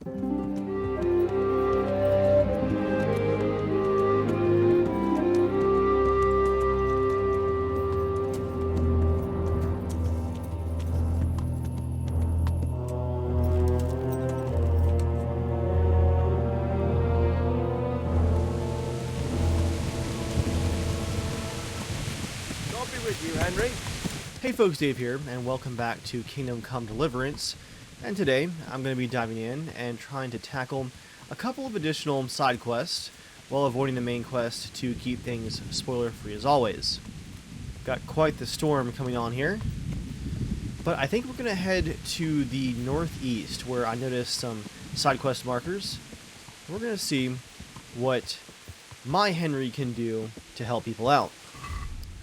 Hey folks, Dave here, and welcome back to Kingdom Come Deliverance. And today, I'm going to be diving in and trying to tackle a couple of additional side quests while avoiding the main quest to keep things spoiler-free as always. Got quite the storm coming on here, but I think we're going to head to the northeast where I noticed some side quest markers. We're going to see what my Henry can do to help people out.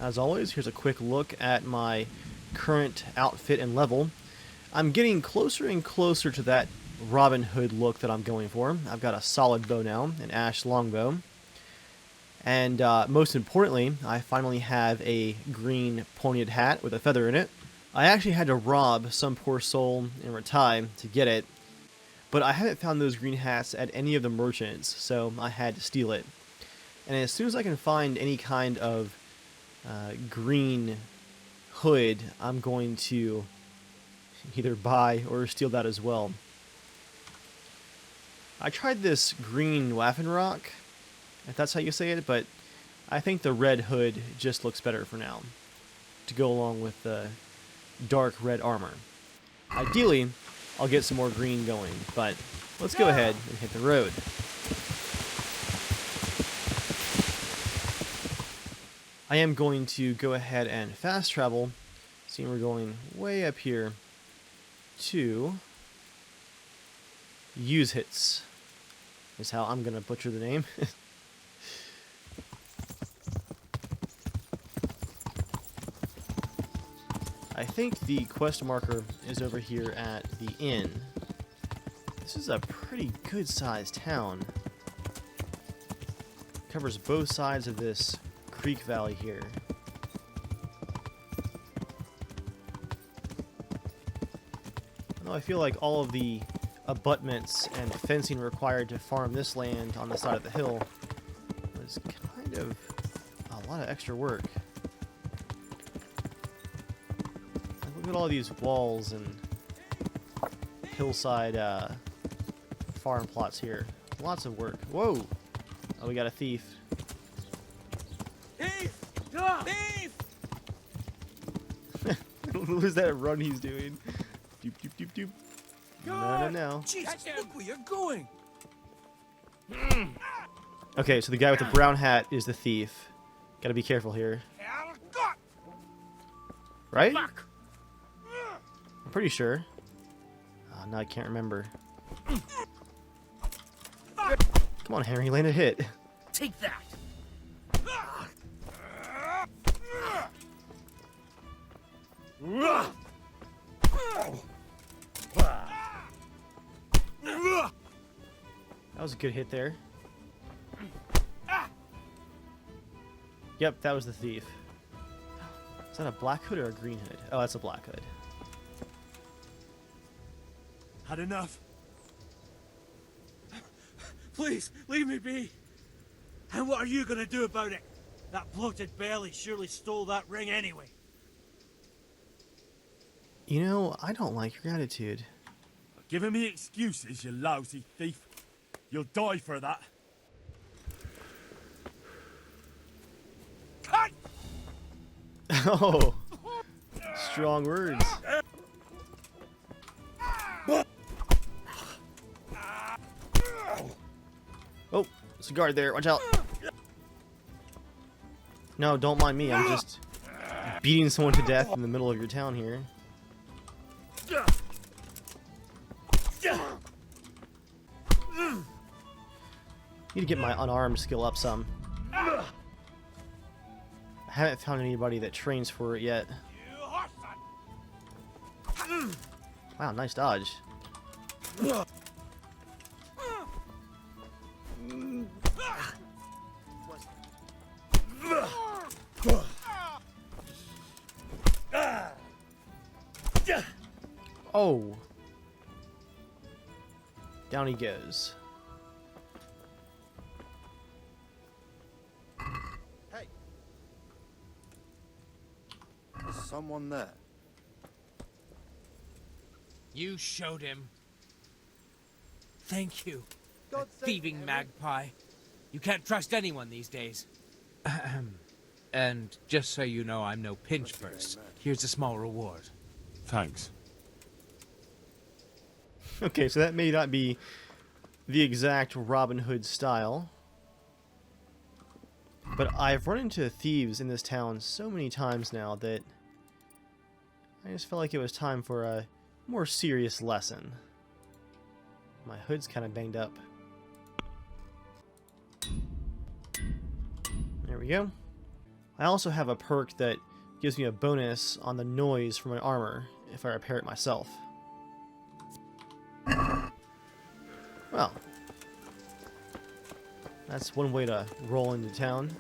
As always, here's a quick look at my current outfit and level. I'm getting closer and closer to that Robin Hood look that I'm going for. I've got a solid bow now, an ash longbow. And most importantly, I finally have a green pointed hat with a feather in it. I actually had to rob some poor soul in Ratai to get it, but I haven't found those green hats at any of the merchants, so I had to steal it. And as soon as I can find any kind of green hood, I'm going to either buy or steal that as well. I tried this green Waffenrock, if that's how you say it, but I think the red hood just looks better for now to go along with the dark red armor. Ideally, I'll get some more green going, but let's go ahead and hit the road. I am going to go ahead and fast travel, seeing we're going way up here to Use Hits, is how I'm going to butcher the name. I think the quest marker is over here at the inn. This is a pretty good sized town. Covers both sides of this creek valley here. I feel like all of the abutments and fencing required to farm this land on the side of the hill was kind of a lot of extra work. Look at all these walls and hillside farm plots here. Lots of work. Whoa! Oh, we got a thief. Thief! Thief! What was that run he's doing? Doop, doop, doop, doop. No. Jesus, look where you're going! Okay, so the guy with the brown hat is the thief. Gotta be careful here. Right? I'm pretty sure. Oh, no, I can't remember. Come on, Harry, land a hit. Take that! That was a good hit there. Yep, that was the thief. Is that a black hood or a green hood? Oh, that's a black hood. Had enough? Please, leave me be. And what are you gonna do about it? That bloated belly surely stole that ring anyway. You know, I don't like your attitude. Giving me excuses, you lousy thief. You'll die for that. Cut! Oh, strong words. Oh, there's a guard there. Watch out. No, don't mind me. I'm just beating someone to death in the middle of your town here. Need to get my unarmed skill up some. I haven't found anybody that trains for it yet. Wow, nice dodge. Oh. Down he goes. Hey! There's someone there. You showed him. Thank you. God That save thieving Henry. magpie. You can't trust anyone these days. And just so you know, I'm no pinch purse. Here's a small reward. Thanks. Okay, so that may not be the exact Robin Hood style, but I've run into thieves in this town so many times now that I just felt like it was time for a more serious lesson. My hood's kind of banged up. There we go. I also have a perk that gives me a bonus on the noise from my armor if I repair it myself. Well, that's one way to roll into town.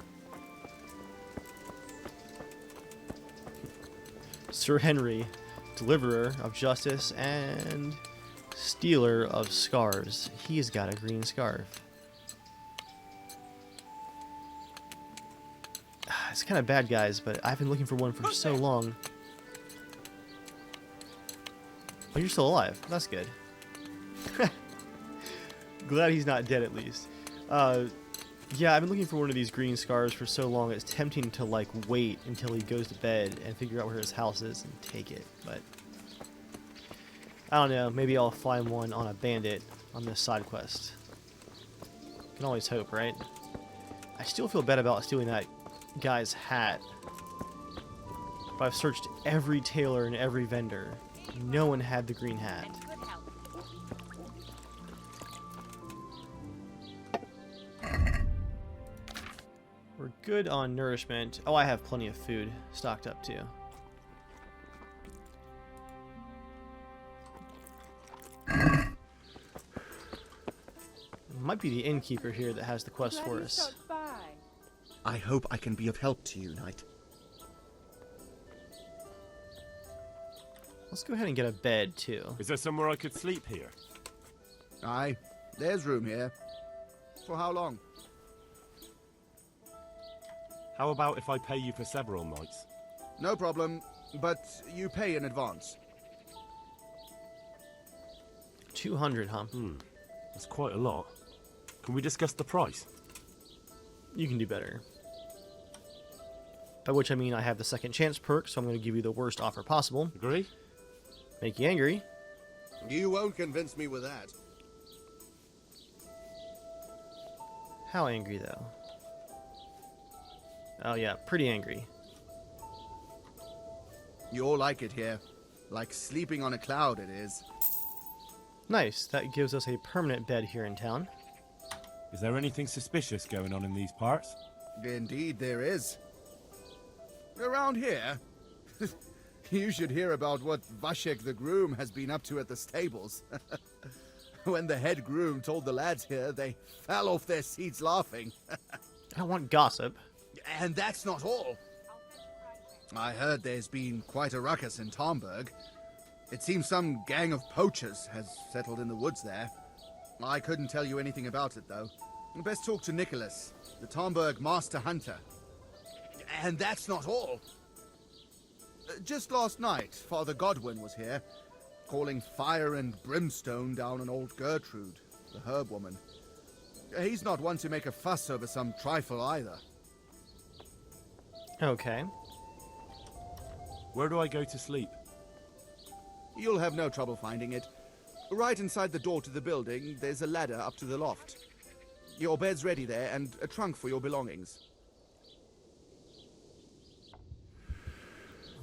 Sir Henry, deliverer of justice and stealer of scarves. He's got a green scarf. It's kind of bad, guys, but I've been looking for one for so long. Oh, you're still alive. That's good. Glad he's not dead, at least. Yeah, I've been looking for one of these green scarves for so long, it's tempting to, like, wait until he goes to bed and figure out where his house is and take it, but I don't know, maybe I'll find one on a bandit on this side quest. Can always hope, right? I still feel bad about stealing that guy's hat, but I've searched every tailor and every vendor. No one had the green hat. We're good on nourishment. Oh, I have plenty of food stocked up too. Might be the innkeeper here that has the quest for us. I hope I can be of help to you, Knight. Let's go ahead and get a bed too. Is there somewhere I could sleep here? Aye, there's room here. For how long? How about if I pay you for several nights? No problem, but you pay in advance. 200, huh? That's quite a lot. Can we discuss the price? You can do better. By which I mean I have the second chance perk, so I'm going to give you the worst offer possible. Agree? Make you angry. You won't convince me with that. How angry, though? Oh yeah, pretty angry. You'll like it here. Like sleeping on a cloud, it is. Nice, that gives us a permanent bed here in town. Is there anything suspicious going on in these parts? Indeed there is. Around here, you should hear about what Vashek the groom has been up to at the stables. When the head groom told the lads here, they fell off their seats laughing. I don't want gossip. And that's not all. I heard there's been quite a ruckus in Tomberg. It seems some gang of poachers has settled in the woods there. I couldn't tell you anything about it, though. Best talk to Nicholas, the Tomberg master hunter. And that's not all. Just last night, Father Godwin was here, calling fire and brimstone down on old Gertrude, the herb woman. He's not one to make a fuss over some trifle either. Okay. Where do I go to sleep? You'll have no trouble finding it. Right inside the door to the building, there's a ladder up to the loft. Your bed's ready there, and a trunk for your belongings.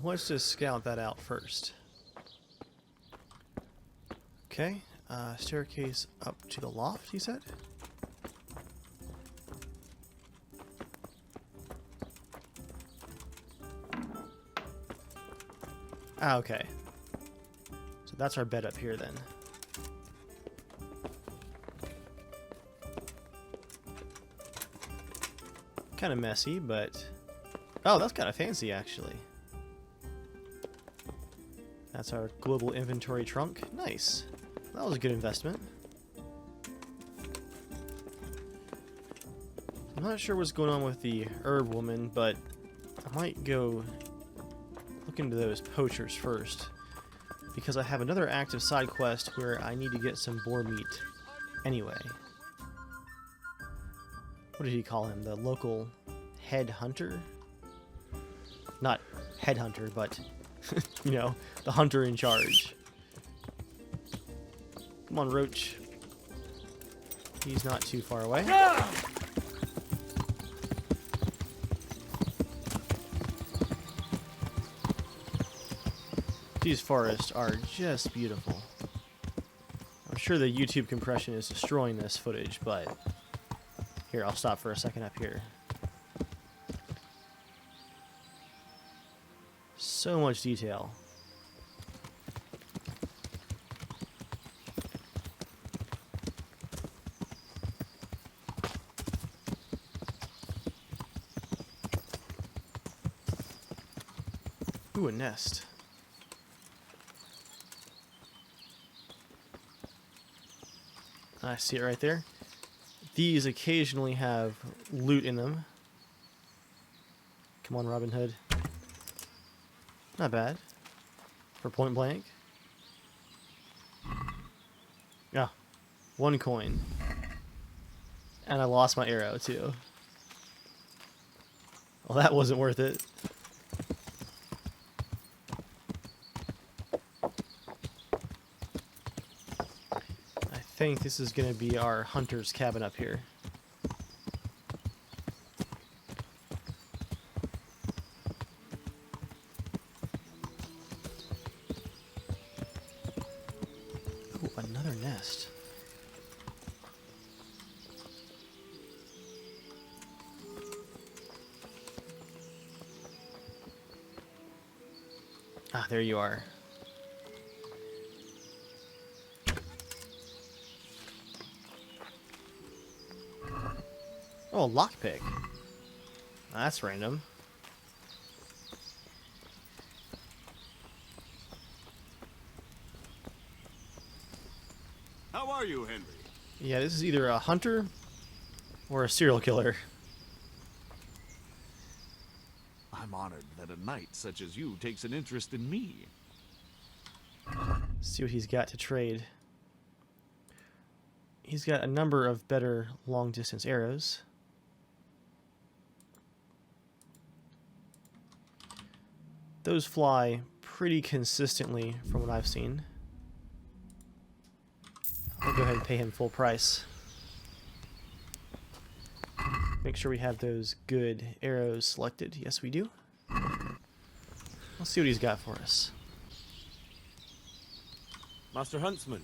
Let's just scout that out first. Okay, staircase up to the loft, he said? Ah, okay. So that's our bed up here then. Kind of messy, but... Oh, that's kind of fancy, actually. That's our global inventory trunk. Nice. That was a good investment. I'm not sure what's going on with the herb woman, but I might go look into those poachers first, because I have another active side quest where I need to get some boar meat anyway. What did he call him? The local head hunter? Not headhunter, but, you know, the hunter in charge. Come on, Roach. He's not too far away. These forests are just beautiful. I'm sure the YouTube compression is destroying this footage, but here, I'll stop for a second up here. So much detail. Ooh, a nest. I see it right there. These occasionally have loot in them. Come on, Robin Hood. Not bad. For point blank. Yeah. 1 coin. And I lost my arrow, too. Well, that wasn't worth it. I think this is going to be our hunter's cabin up here. Ooh, another nest. Ah, there you are. Oh, lockpick. That's random. How are you, Henry? Yeah, this is either a hunter or a serial killer. I'm honored that a knight such as you takes an interest in me. See what he's got to trade. He's got a number of better long-distance arrows. Those fly pretty consistently from what I've seen. I'll go ahead and pay him full price. Make sure we have those good arrows selected. Yes, we do. Let's see what he's got for us. Master Huntsman,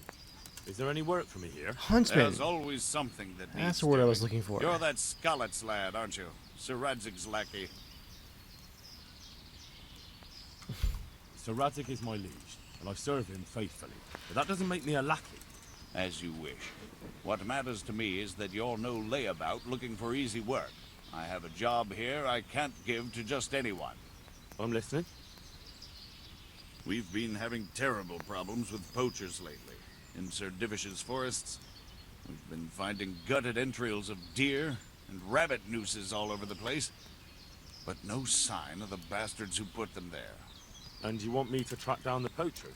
is there any work for me here? Huntsman. There's always something that needs That's the word I was doing. looking for. You're that Scarlet's lad, aren't you? Sir Radzig's lackey. Sir Radzik is my liege, and I serve him faithfully. But that doesn't make me a lackey. As you wish. What matters to me is that you're no layabout looking for easy work. I have a job here I can't give to just anyone. I'm listening. We've been having terrible problems with poachers lately. In Sir Divish's forests, we've been finding gutted entrails of deer and rabbit nooses all over the place. But no sign of the bastards who put them there. And you want me to track down the poachers?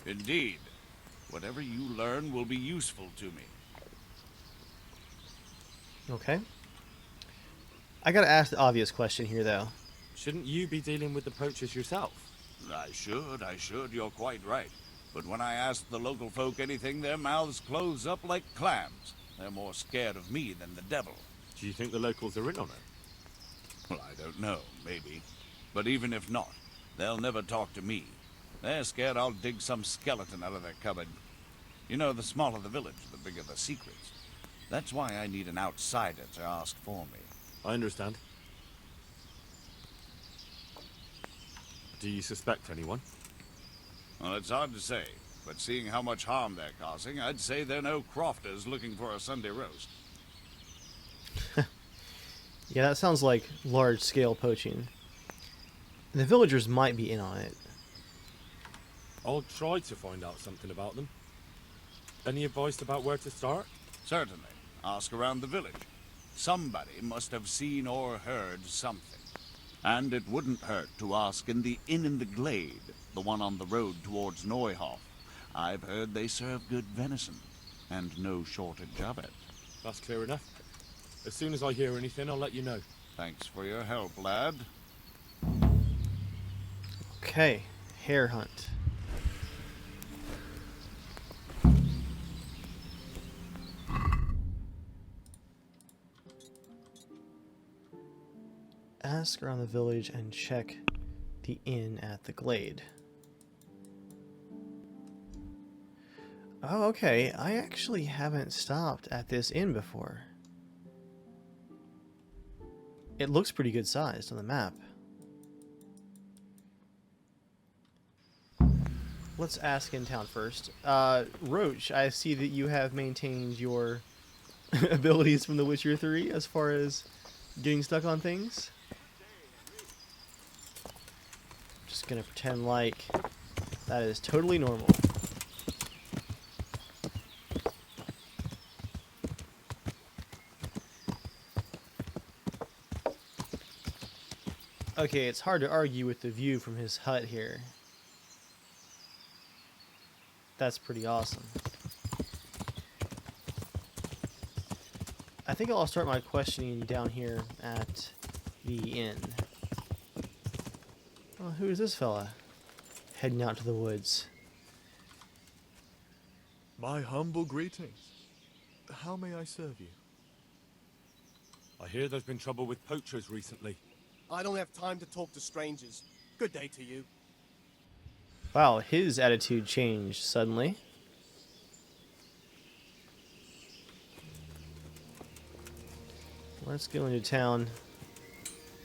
Indeed. Whatever you learn will be useful to me. Okay. I gotta ask the obvious question here, though. Shouldn't you be dealing with the poachers yourself? I should, you're quite right. But when I ask the local folk anything, their mouths close up like clams. They're more scared of me than the devil. Do you think the locals are in on it? Well, I don't know, maybe. But even if not, they'll never talk to me. They're scared I'll dig some skeleton out of their cupboard. You know, the smaller the village, the bigger the secrets. That's why I need an outsider to ask for me. I understand. Do you suspect anyone? Well, it's hard to say, but seeing how much harm they're causing, I'd say they're no crofters looking for a Sunday roast. Yeah, that sounds like large-scale poaching. The villagers might be in on it. I'll try to find out something about them. Any advice about where to start? Certainly. Ask around the village. Somebody must have seen or heard something. And it wouldn't hurt to ask in the inn in the glade, the one on the road towards Neuhof. I've heard they serve good venison, and no shortage of it. That's clear enough. As soon as I hear anything, I'll let you know. Thanks for your help, lad. Okay, Hare Hunt. Ask around the village and check the inn at the glade. Oh, okay. I actually haven't stopped at this inn before. It looks pretty good sized on the map. Let's ask in town first. Roach, I see that you have maintained your abilities from The Witcher 3 as far as getting stuck on things. Just gonna pretend like that is totally normal. Okay, it's hard to argue with the view from his hut here. That's pretty awesome. I think I'll start my questioning down here at the inn. Well, who is this fella? Heading out to the woods. My humble greetings. How may I serve you? I hear there's been trouble with poachers recently. I don't have time to talk to strangers. Good day to you. Wow, his attitude changed suddenly. Let's go into town,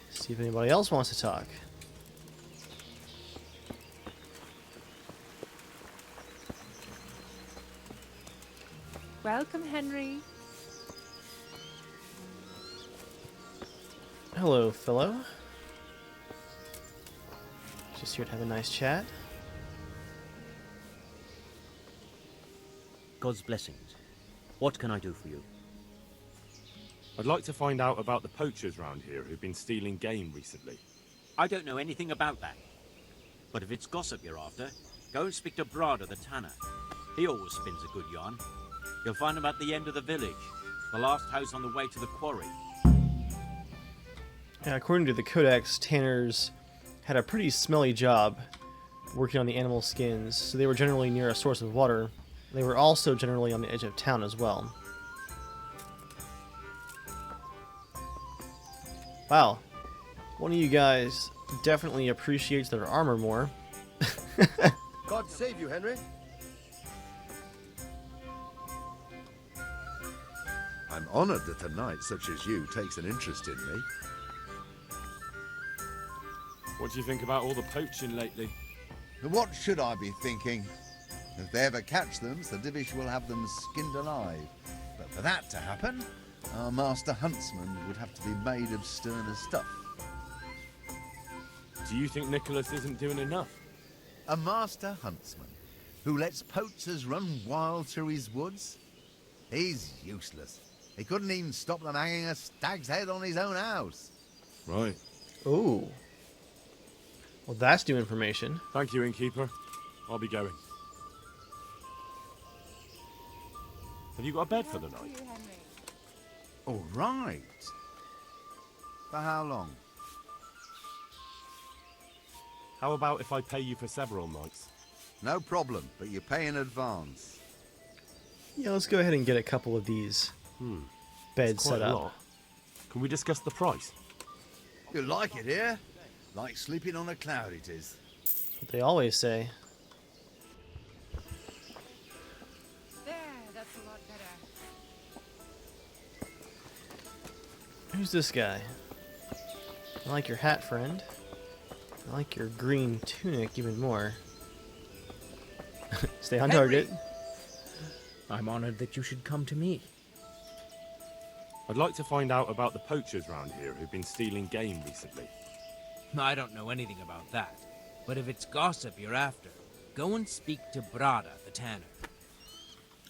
see if anybody else wants to talk. Welcome, Henry. Hello, fellow. Just here to have a nice chat. God's blessings. What can I do for you? I'd like to find out about the poachers round here who've been stealing game recently. I don't know anything about that. But if it's gossip you're after, go and speak to Brada the tanner. He always spins a good yarn. You'll find him at the end of the village, the last house on the way to the quarry. According to the Codex, tanners had a pretty smelly job working on the animal skins, so they were generally near a source of water. They were also generally on the edge of town as well. Wow, one of you guys definitely appreciates their armor more. God save you, Henry. I'm honored that a knight such as you takes an interest in me. What do you think about all the poaching lately? What should I be thinking? If they ever catch them, Sir Divish will have them skinned alive. But for that to happen, our master Huntsman would have to be made of sterner stuff. Do you think Nicholas isn't doing enough? A master huntsman who lets poachers run wild through his woods? He's useless. He couldn't even stop them hanging a stag's head on his own house. Right. Ooh. Well, that's new information. Thank you, innkeeper. I'll be going. Have you got a bed for the night? All right. For how long? How about if I pay you for several nights? No problem, but you pay in advance. Yeah, let's go ahead and get a couple of these beds set up. Lot. Can we discuss the price? You like it here? Like sleeping on a cloud it is. That's what they always say. There, that's a lot better. Who's this guy? I like your hat, friend. I like your green tunic even more. Stay on target. I'm honored that you should come to me. I'd like to find out about the poachers round here who've been stealing game recently. I don't know anything about that. But if it's gossip you're after, go and speak to Brada the tanner.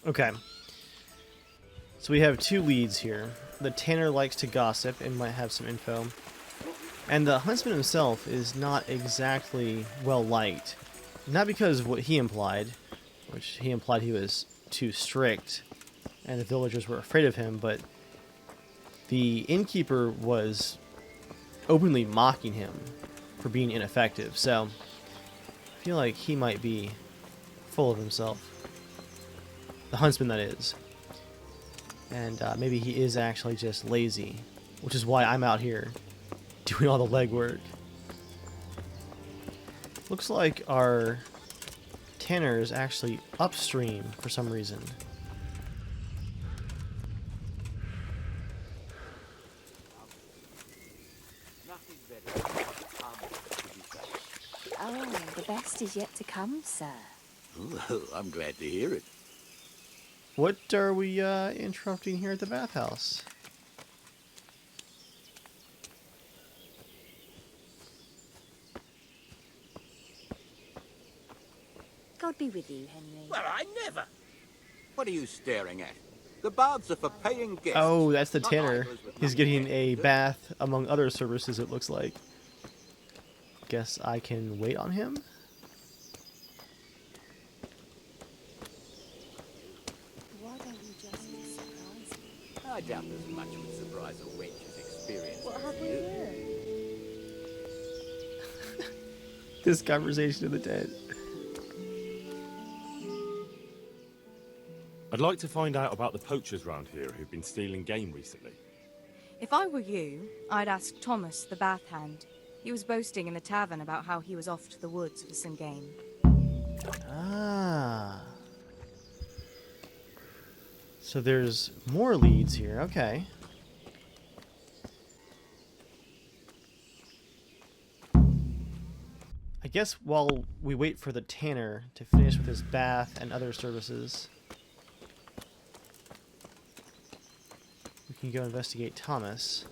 Okay. So we have two leads here. the tanner likes to gossip and might have some info. And the huntsman himself is not exactly well liked. Not because of what he implied, which he implied he was too strict and the villagers were afraid of him, but the innkeeper was openly mocking him for being ineffective. So I feel like he might be full of himself. The huntsman, that is. And maybe he is actually just lazy, which is why I'm out here doing all the legwork. Looks like our tanner is actually upstream for some reason. Oh, the best is yet to come, sir. Well, I'm glad to hear it. What are we interrupting here at the bathhouse? God be with you, Henry. Well, I never. What are you staring at? The baths are for paying guests. Oh, that's the not tanner. idlers with He's nothing getting better a to do. bath among other services, it looks like. Guess I can wait on him? Why don't you just surprise me? I doubt there's much of a surprise a wench's experience. What have we here? This conversation in the tent. I'd like to find out about the poachers round here who've been stealing game recently. If I were you, I'd ask Thomas, the bath hand. He was boasting in the tavern about how he was off to the woods for some game. Ah. So there's more leads here. Okay. I guess while we wait for the tanner to finish with his bath and other services, we can go investigate Thomas.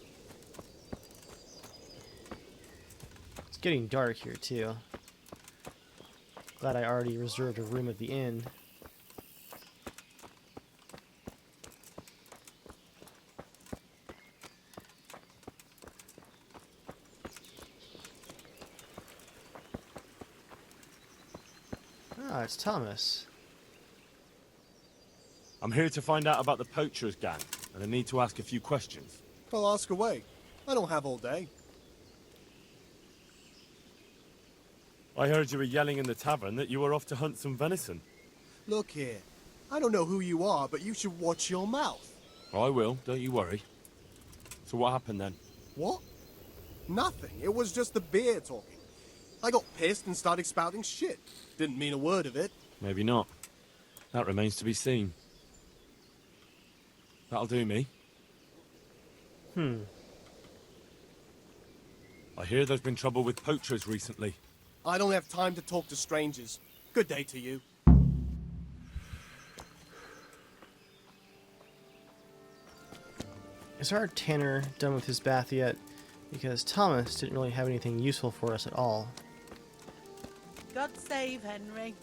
It's getting dark here too. Glad I already reserved a room at the inn. Ah, it's Thomas. I'm here to find out about the poachers gang, and I need to ask a few questions. Well, ask away. I don't have all day. I heard you were yelling in the tavern that you were off to hunt some venison. Look here. I don't know who you are, but you should watch your mouth. I will, don't you worry. So what happened then? What? Nothing. It was just the beer talking. I got pissed and started spouting shit. Didn't mean a word of it. Maybe not. That remains to be seen. That'll do me. I hear there's been trouble with poachers recently. I don't have time to talk to strangers. Good day to you. Is our tanner done with his bath yet? Because Thomas didn't really have anything useful for us at all. God save Henry.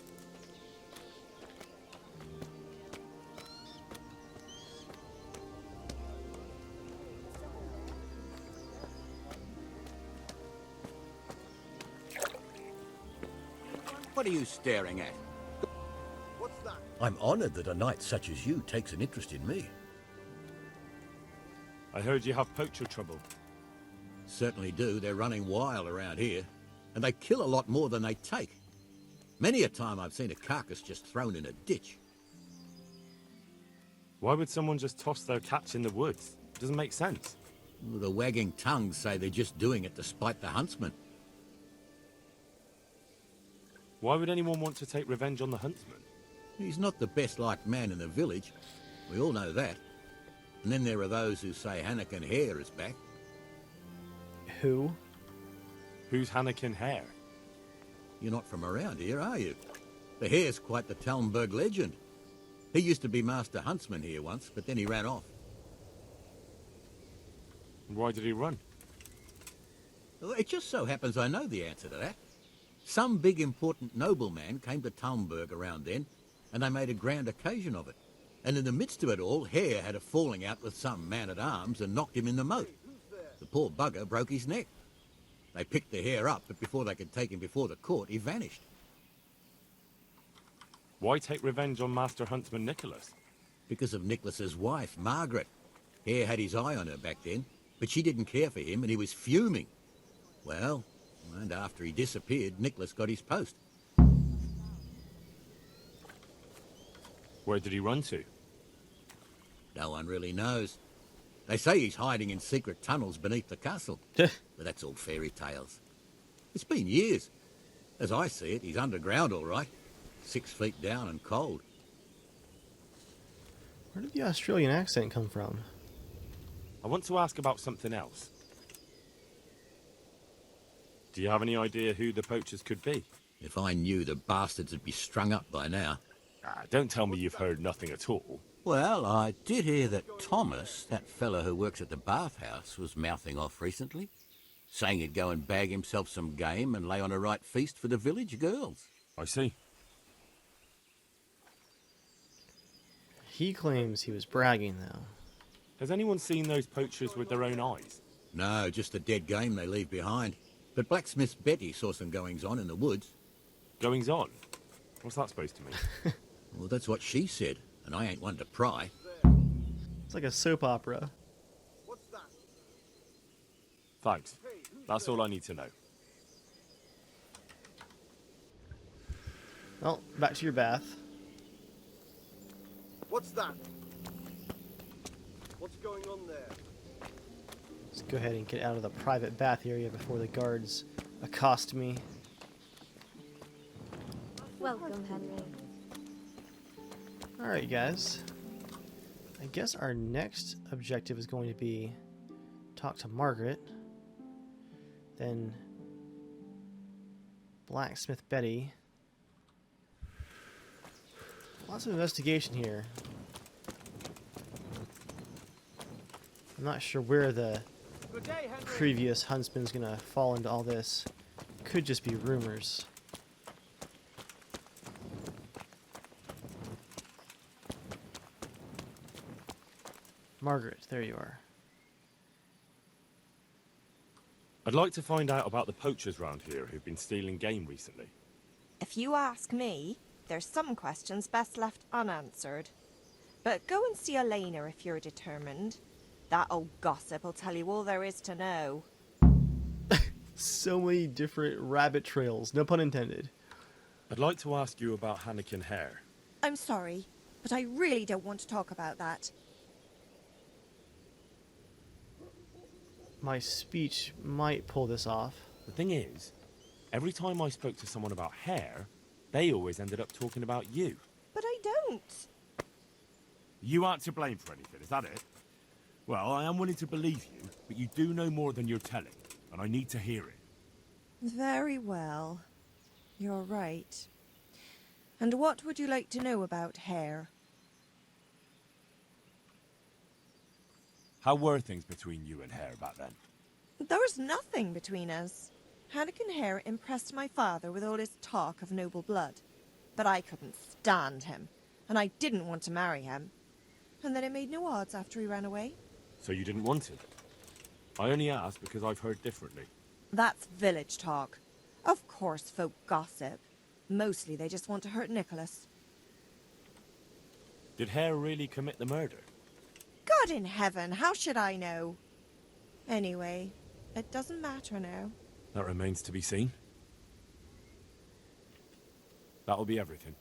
What are you staring at? What's that? I'm honored that a knight such as you takes an interest in me. I heard you have poacher trouble. Certainly do. They're running wild around here. And they kill a lot more than they take. Many a time I've seen a carcass just thrown in a ditch. Why would someone just toss their catch in the woods? It doesn't make sense. The wagging tongues say they're just doing it to spite the huntsman. Why would anyone want to take revenge on the huntsman? He's not the best-liked man in the village. We all know that. And then there are those who say Hare is back. Who? Who's Hare? You're not from around here, are you? The Hare's quite the Talmberg legend. He used to be Master Huntsman here once, but then he ran off. Why did he run? Well, it just so happens I know the answer to that. Some big important nobleman came to Talmberg around then, and they made a grand occasion of it. And in the midst of it all, Hare had a falling out with some man-at-arms and knocked him in the moat. The poor bugger broke his neck. They picked the Hare up, but before they could take him before the court, he vanished. Why take revenge on Master Huntsman Nicholas? Because of Nicholas's wife, Margaret. Hare had his eye on her back then, but she didn't care for him and he was fuming. Well, and after he disappeared, Nicholas got his post. Where did he run to? No one really knows. They say he's hiding in secret tunnels beneath the castle. But that's all fairy tales. It's been years. As I see it, he's underground all right. 6 feet down and cold. Where did the Australian accent come from? I want to ask about something else. Do you have any idea who the poachers could be? If I knew, the bastards would be strung up by now. Don't tell me you've heard nothing at all. Well, I did hear that Thomas, that fellow who works at the bathhouse, was mouthing off recently, saying he'd go and bag himself some game and lay on a right feast for the village girls. I see. He claims he was bragging, though. Has anyone seen those poachers with their own eyes? No, just the dead game they leave behind. But Blacksmith's Betty saw some goings-on in the woods. Goings-on? What's that supposed to mean? Well, that's what she said, and I ain't one to pry. It's like a soap opera. What's that? Thanks. That's all I need to know. Well, back to your bath. What's that? What's going on there? Let's go ahead and get out of the private bath area before the guards accost me. Welcome, Henry. Alright, guys. I guess our next objective is going to be talk to Margaret, then Blacksmith Betty. Lots of investigation here. I'm not sure where the previous huntsman's gonna fall into all this. Could just be rumors. Margaret, there you are. I'd like to find out about the poachers round here who've been stealing game recently. If you ask me, there's some questions best left unanswered. But go and see Elena if you're determined. That old gossip will tell you all there is to know. So many different rabbit trails, no pun intended. I'd like to ask you about Hannikin Hare. I'm sorry, but I really don't want to talk about that. My speech might pull this off. The thing is, every time I spoke to someone about Hare, they always ended up talking about you. But I don't. You aren't to blame for anything, is that it? Well, I am willing to believe you, but you do know more than you're telling, and I need to hear it. Very well. You're right. And what would you like to know about Hare? How were things between you and Hare back then? There was nothing between us. Hannikin Hare impressed my father with all his talk of noble blood. But I couldn't stand him, and I didn't want to marry him. And then it made no odds after he ran away. So you didn't want it? I only asked because I've heard differently. That's village talk. Of course folk gossip. Mostly they just want to hurt Nicholas. Did Hare really commit the murder? God in heaven, how should I know? Anyway, it doesn't matter now. That remains to be seen. That'll be everything.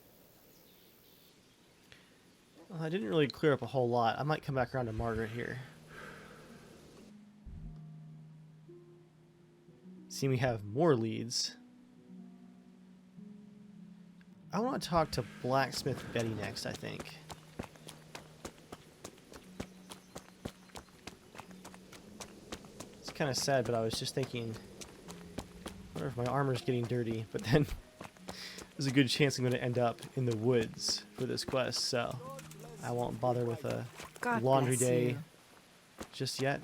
Well, I didn't really clear up a whole lot. I might come back around to Margaret here. See, we have more leads. I want to talk to Blacksmith Betty next, I think. It's kind of sad, but I was just thinking, I wonder if my armor's getting dirty, but then there's a good chance I'm going to end up in the woods for this quest, so I won't bother with a God laundry bless day you. just yet.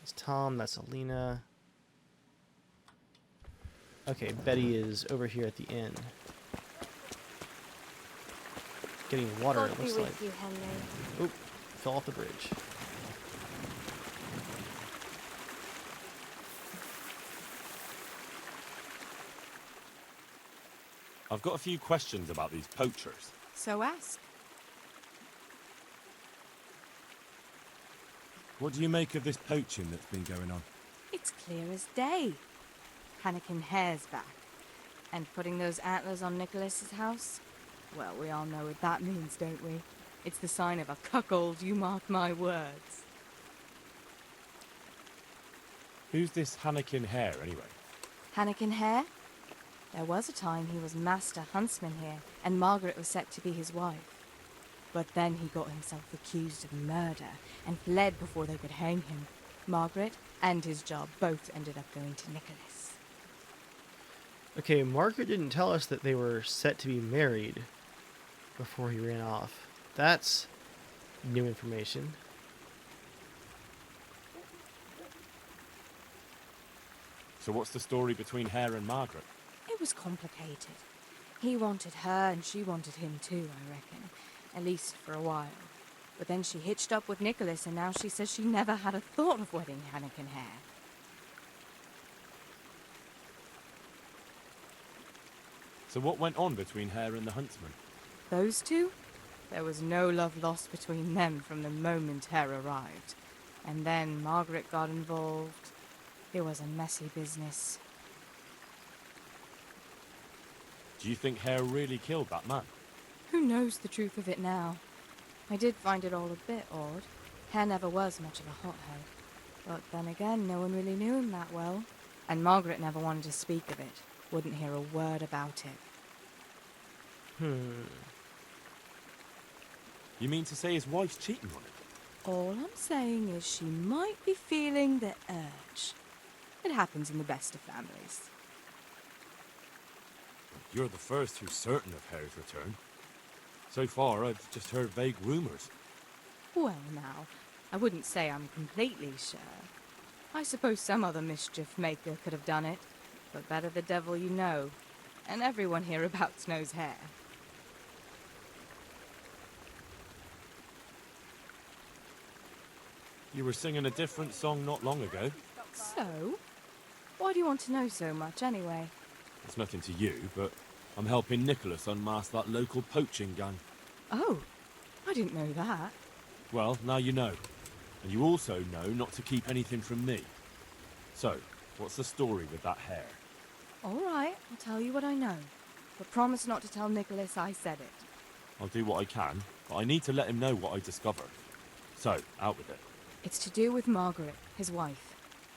That's Tom, that's Alina. Okay, Betty is over here at the inn. getting water, God it be looks with like. you, Henry. Oop, fell off the bridge. I've got a few questions about these poachers. So ask. What do you make of this poaching that's been going on? It's clear as day. Hannikin Hare's back. And putting those antlers on Nicholas's house? Well, we all know what that means, don't we? It's the sign of a cuckold, you mark my words. Who's this Hannikin Hare, anyway? Hannikin Hare? There was a time he was Master Huntsman here, and Margaret was set to be his wife. But then he got himself accused of murder, and fled before they could hang him. Margaret and his job both ended up going to Nicholas. Okay, Margaret didn't tell us that they were set to be married before he ran off. That's new information. So what's the story between Hare and Margaret? It was complicated. He wanted her and she wanted him too, I reckon. At least for a while. But then she hitched up with Nicholas and now she says she never had a thought of wedding Hannikin Hare. So what went on between Hare and the Huntsman? Those two? There was no love lost between them from the moment Hare arrived. And then Margaret got involved. It was a messy business. Do you think Hare really killed that man? Who knows the truth of it now? I did find it all a bit odd. Hare never was much of a hothead. But then again, no one really knew him that well. And Margaret never wanted to speak of it. Wouldn't hear a word about it. You mean to say his wife's cheating on him? All I'm saying is she might be feeling the urge. It happens in the best of families. You're the first who's certain of Hare's return. So far, I've just heard vague rumours. Well now, I wouldn't say I'm completely sure. I suppose some other mischief maker could have done it. But better the devil you know. And everyone hereabouts knows Hare. You were singing a different song not long ago. So? Why do you want to know so much anyway? It's nothing to you, but I'm helping Nicholas unmask that local poaching gang. Oh, I didn't know that. Well, now you know. And you also know not to keep anything from me. So, what's the story with that Hare? All right, I'll tell you what I know. But promise not to tell Nicholas I said it. I'll do what I can, but I need to let him know what I discover. So, out with it. It's to do with Margaret, his wife.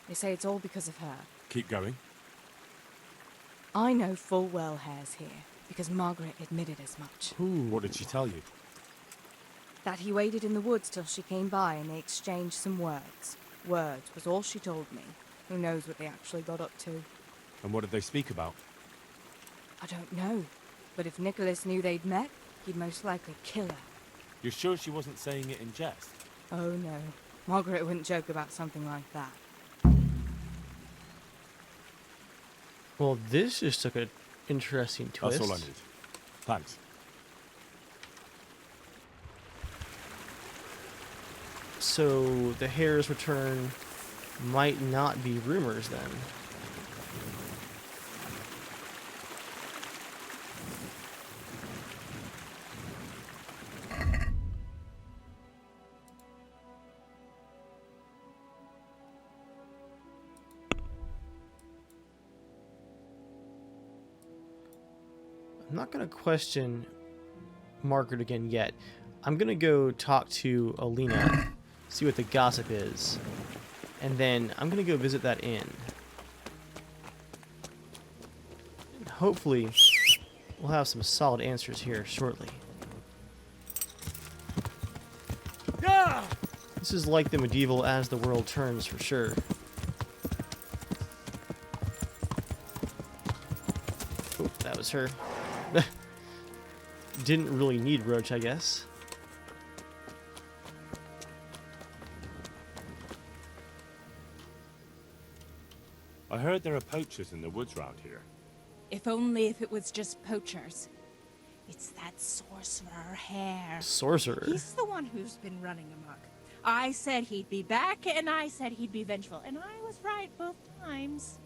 They say it's all because of her. Keep going. I know full well Hare's here, because Margaret admitted as much. What did she tell you? That he waited in the woods till she came by and they exchanged some words. Words was all she told me. Who knows what they actually got up to. And what did they speak about? I don't know. But if Nicholas knew they'd met, he'd most likely kill her. You're sure she wasn't saying it in jest? Oh no. Margaret wouldn't joke about something like that. Well, this just took an interesting twist. That's all I need. Thanks. So, the Hare's return might not be rumors then. I'm not going to question Margaret again yet. I'm going to go talk to Alina, see what the gossip is, and then I'm going to go visit that inn. And hopefully, we'll have some solid answers here shortly. This is like the medieval As the World Turns for sure. Oh, that was her. Didn't really need Roach, I guess. I heard there are poachers in the woods round here. If only if it was just poachers. It's that sorcerer Hare. Sorcerer? He's the one who's been running amok. I said he'd be back, and I said he'd be vengeful, and I was right both times.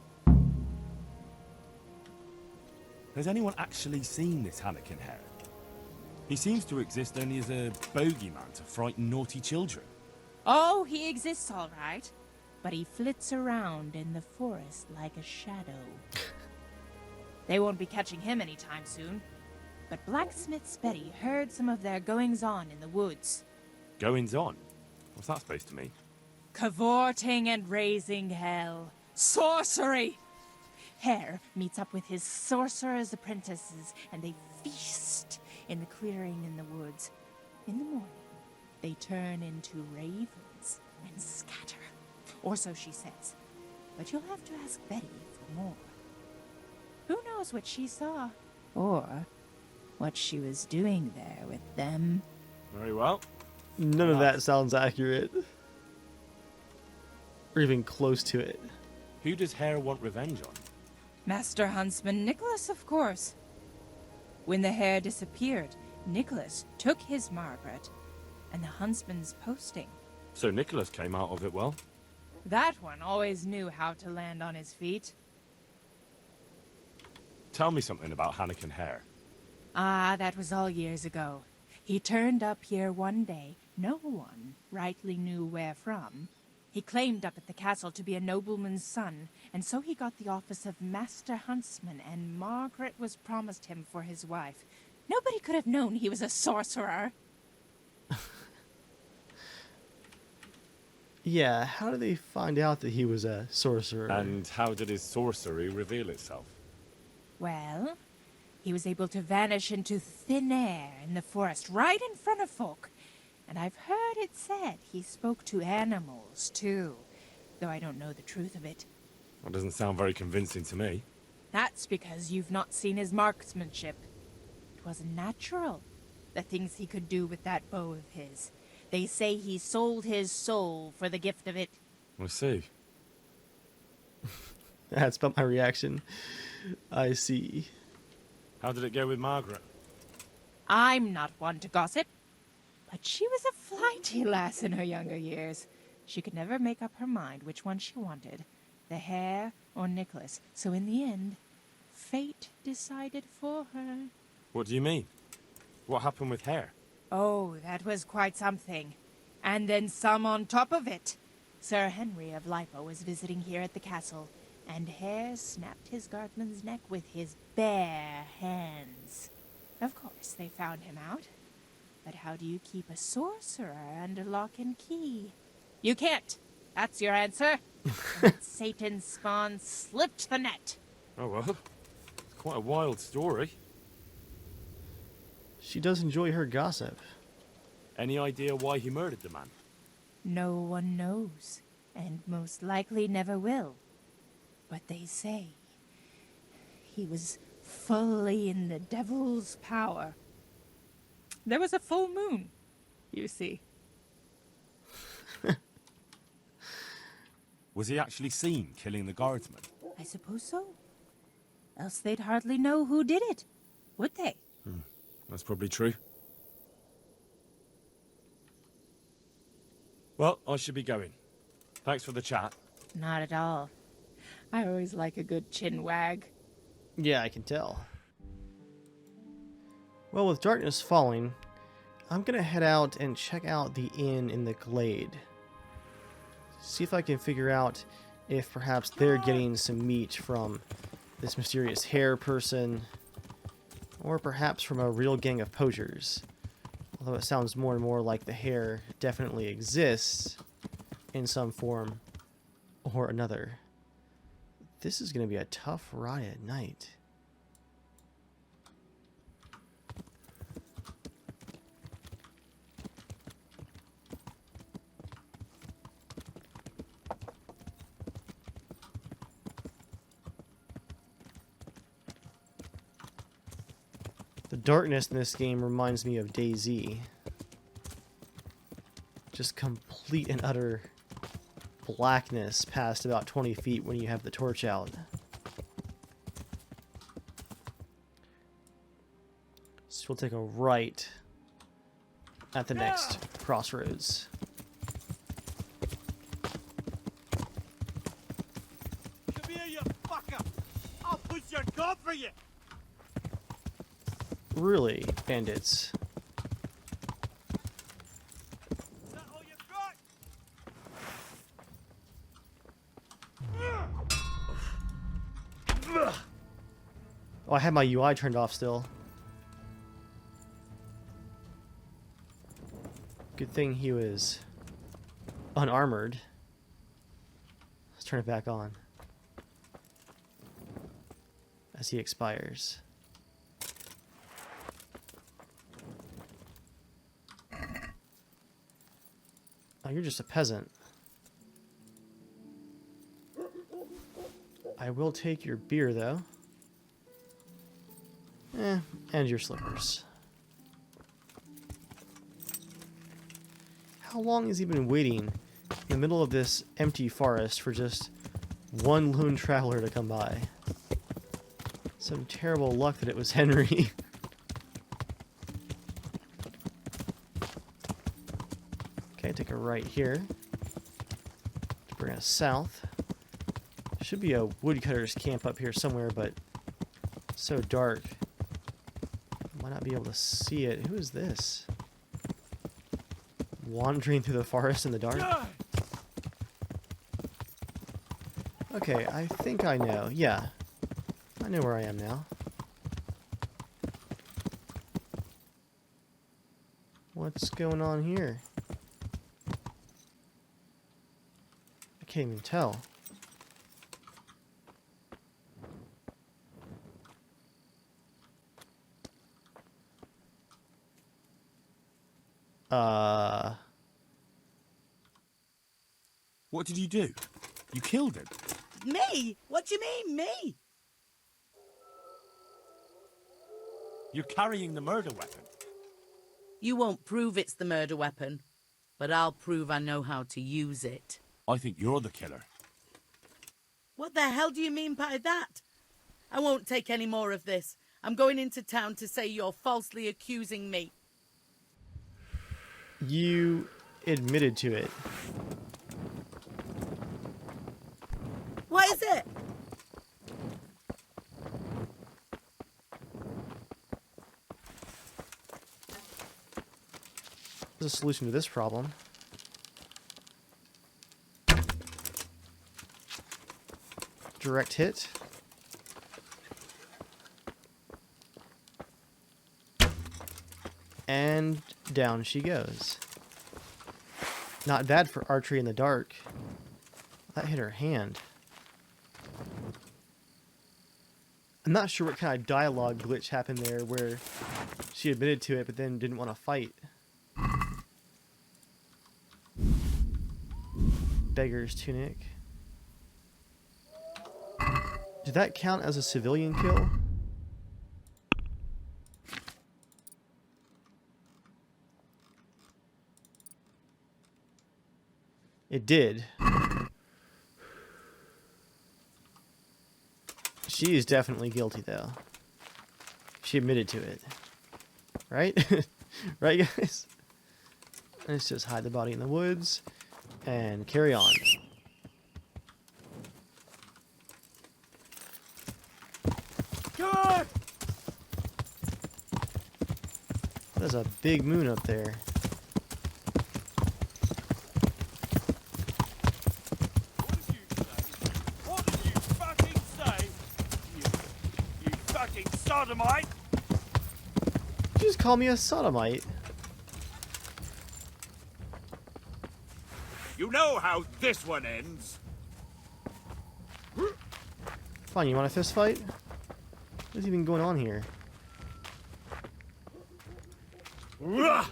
Has anyone actually seen this Hannikin Hare? He seems to exist only as a bogeyman to frighten naughty children. Oh, he exists all right, but he flits around in the forest like a shadow. They won't be catching him anytime soon, but Blacksmith's Betty heard some of their goings-on in the woods. Goings-on? What's that supposed to mean? Cavorting and raising hell. Sorcery! Hare meets up with his sorcerer's apprentices, and they feast in the clearing in the woods. In the morning, they turn into ravens and scatter. Or so she says. But you'll have to ask Betty for more. Who knows what she saw? Or what she was doing there with them. Very well. None of that sounds accurate. Or even close to it. Who does Hare want revenge on? Master Huntsman Nicholas, of course. When the Hare disappeared, Nicholas took his Margaret and the Huntsman's posting. So Nicholas came out of it well? That one always knew how to land on his feet. Tell me something about Hannikin Hare. Ah, that was all years ago. He turned up here one day. No one rightly knew where from. He claimed up at the castle to be a nobleman's son, and so he got the office of Master Huntsman, and Margaret was promised him for his wife. Nobody could have known he was a sorcerer. Yeah, how did they find out that he was a sorcerer? And how did his sorcery reveal itself? Well, he was able to vanish into thin air in the forest right in front of folk. And I've heard it said he spoke to animals, too. Though I don't know the truth of it. That doesn't sound very convincing to me. That's because you've not seen his marksmanship. It wasn't natural, the things he could do with that bow of his. They say he sold his soul for the gift of it. I see. That's about my reaction. I see. How did it go with Margaret? I'm not one to gossip. But she was a flighty lass in her younger years. She could never make up her mind which one she wanted, the Hare or Nicholas. So in the end, fate decided for her. What do you mean? What happened with Hare? Oh, that was quite something. And then some on top of it. Sir Henry of Lipo was visiting here at the castle, and Hare snapped his guardsman's neck with his bare hands. Of course, they found him out. But how do you keep a sorcerer under lock and key? You can't. That's your answer. Satan's spawn slipped the net. Oh well, it's quite a wild story. She does enjoy her gossip. Any idea why he murdered the man? No one knows, and most likely never will. But they say he was fully in the devil's power. There was a full moon, you see. Was he actually seen killing the guardsman? I suppose so. Else they'd hardly know who did it, would they? That's probably true. Well, I should be going. Thanks for the chat. Not at all. I always like a good chin wag. Yeah, I can tell. Well, with darkness falling, I'm gonna head out and check out the inn in the glade. See if I can figure out if perhaps they're getting some meat from this mysterious Hare person, or perhaps from a real gang of poachers. Although it sounds more and more like the Hare definitely exists in some form or another. This is gonna be a tough ride at night. The darkness in this game reminds me of DayZ. Just complete and utter blackness past about 20 feet when you have the torch out. So we'll take a right at the next crossroads. Come here, you fucker! I'll push your gun for you! Really, bandits? Is that all you've got? Oh, I had my UI turned off still. Good thing he was unarmored. Let's turn it back on as he expires. Oh, you're just a peasant. I will take your beer, though. And your slippers. How long has he been waiting in the middle of this empty forest for just one lone traveler to come by? Some terrible luck that it was Henry. Okay, take a right here to bring us south. Should be a woodcutter's camp up here somewhere, but it's so dark. Might not be able to see it. Who is this? Wandering through the forest in the dark? Okay, I think I know. Yeah. I know where I am now. What's going on here? I can't even tell. What did you do? You killed him? Me? What do you mean, me? You're carrying the murder weapon. You won't prove it's the murder weapon, but I'll prove I know how to use it. I think you're the killer. What the hell do you mean by that? I won't take any more of this. I'm going into town to say you're falsely accusing me. You admitted to it. What is it? There's a solution to this problem. Direct hit. And down she goes. Not bad for archery in the dark. That hit her hand. I'm not sure what kind of dialogue glitch happened there where she admitted to it but then didn't want to fight. Beggar's tunic. Did that count as a civilian kill? It did. She is definitely guilty, though. She admitted to it. Right? Right, guys? Let's just hide the body in the woods and carry on. Good! There's a big moon up there. What did you fucking say? You fucking sodomite! Did you just call me a sodomite? You know how this one ends. Fine, you want a fist fight? What's even going on here? What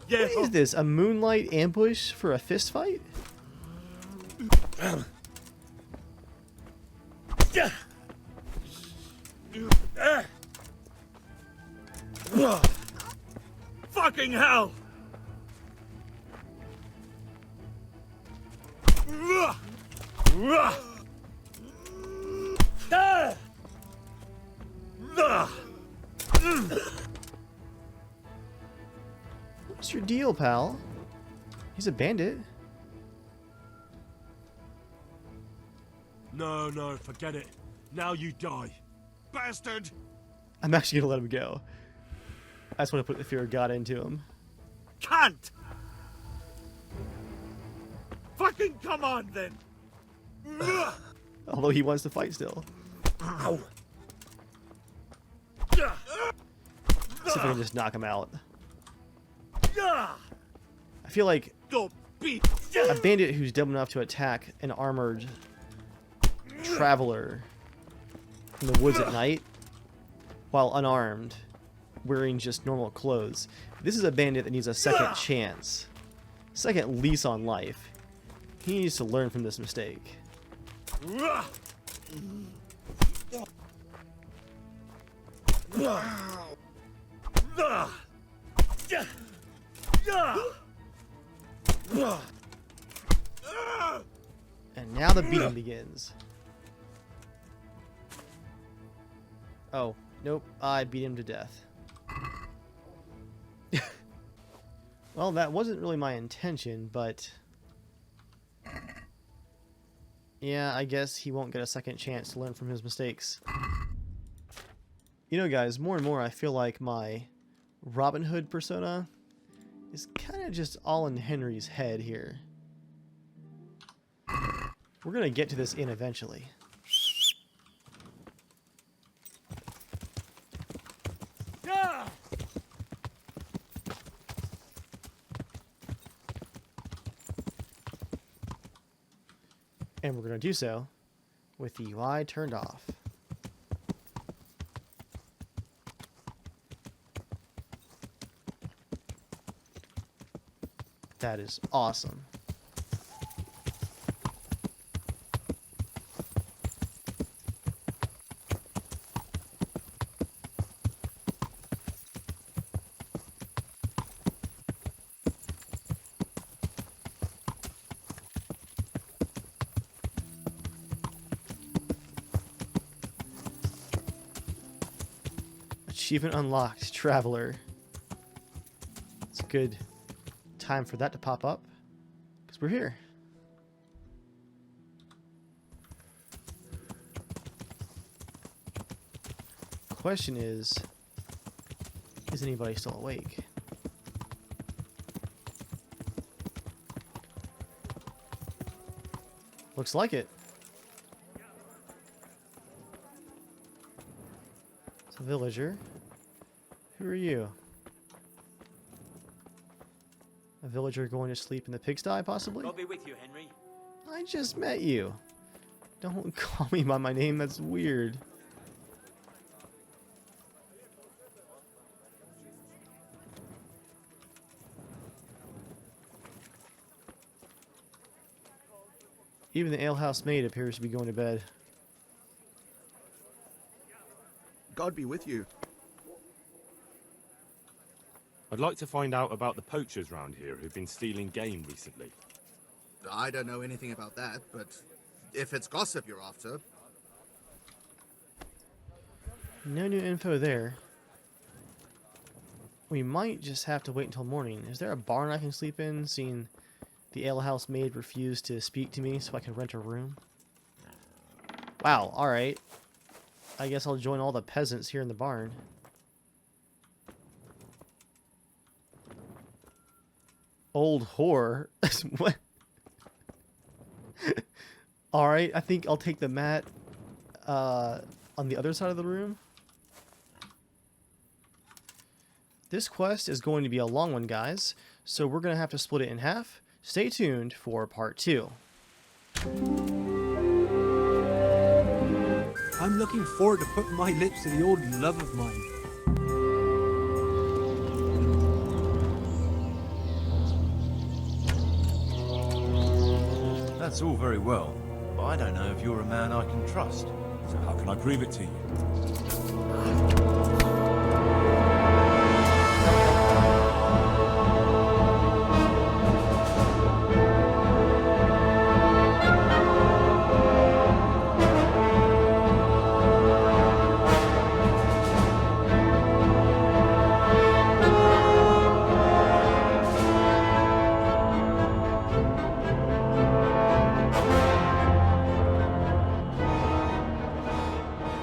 is this? A moonlight ambush for a fist fight? Fucking hell! What's your deal, pal? He's a bandit. No, forget it. Now you die. Bastard! I'm actually gonna let him go. I just want to put the fear of God into him. Can't! Fucking come on, then! Although he wants to fight still. Ow. See if I can just knock him out. I feel like a bandit who's dumb enough to attack an armored traveler in the woods at night while unarmed, wearing just normal clothes. This is a bandit that needs a second chance, second lease on life. He needs to learn from this mistake. And now the beating begins. Oh, nope, I beat him to death. Well, that wasn't really my intention, but yeah, I guess he won't get a second chance to learn from his mistakes. You know, guys, more and more I feel like my Robin Hood persona is kind of just all in Henry's head here. We're gonna get to this inn eventually. And we're going to do so with the UI turned off. That is awesome. Achievement unlocked, Traveler. It's a good time for that to pop up, because we're here. Question is anybody still awake? Looks like it. It's a villager. Who are you? A villager going to sleep in the pigsty, possibly? I'll be with you, Henry. I just met you. Don't call me by my name, that's weird. Even the alehouse maid appears to be going to bed. God be with you. I'd like to find out about the poachers round here who've been stealing game recently. I don't know anything about that, but if it's gossip you're after... No new info there. We might just have to wait until morning. Is there a barn I can sleep in, seeing the alehouse maid refused to speak to me so I can rent a room? Wow, alright. I guess I'll join all the peasants here in the barn. Old whore? What? Alright, I think I'll take the mat on the other side of the room. This quest is going to be a long one, guys, so we're going to have to split it in half. Stay tuned for part 2. I'm looking forward to putting my lips to the old love of mine. That's all very well, but I don't know if you're a man I can trust. So how can I prove it to you?